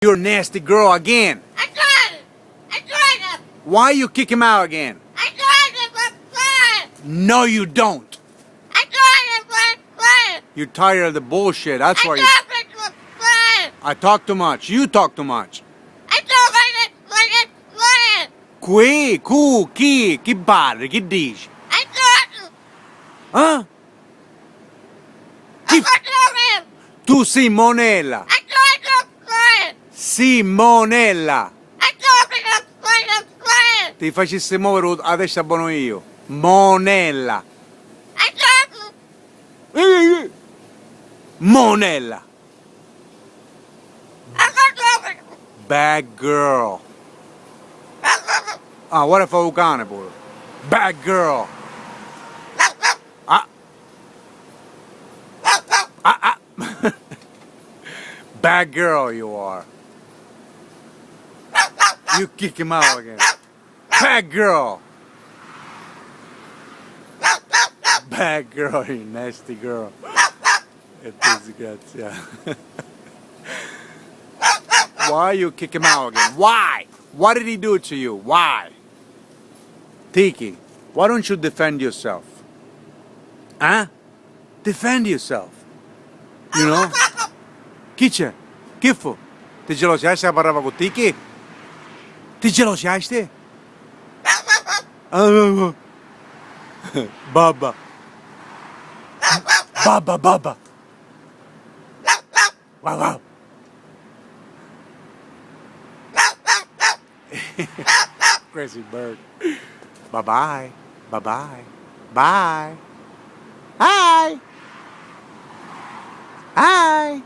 You're a nasty girl again. I tried him. Why you kick him out again? I tried him, but No, you don't. I tried him, but You're tired of the bullshit. That's why you... I talk too much. You talk too much. I don't like it. Qui, cu, chi parli, chi dici? I tried Ah? him. Tu Simonella. I tried him. Simonella. I told him. Ti facessi muovere adesso abbono io. Monella. I told him. Monella. I told him. Bad girl. Ah, guarda fa un cane pure. Bad girl. Ah. Ah, ah. Bad girl you are. You kick him out again. Bad girl. Bad girl, you nasty girl. Che disgrazia. Why you kick him out again? Why? What did he do to you? Why? Tiki, why don't you defend yourself? Huh? Defend yourself. You know? Chi c'è? Chi fu? Ti gelosiaste a parlava con Tiki? Ti gelosiaste? Baba. Baba, baba. Wow, wow. Crazy bird. Bye-bye. Bye-bye. Bye. Hi. Hi.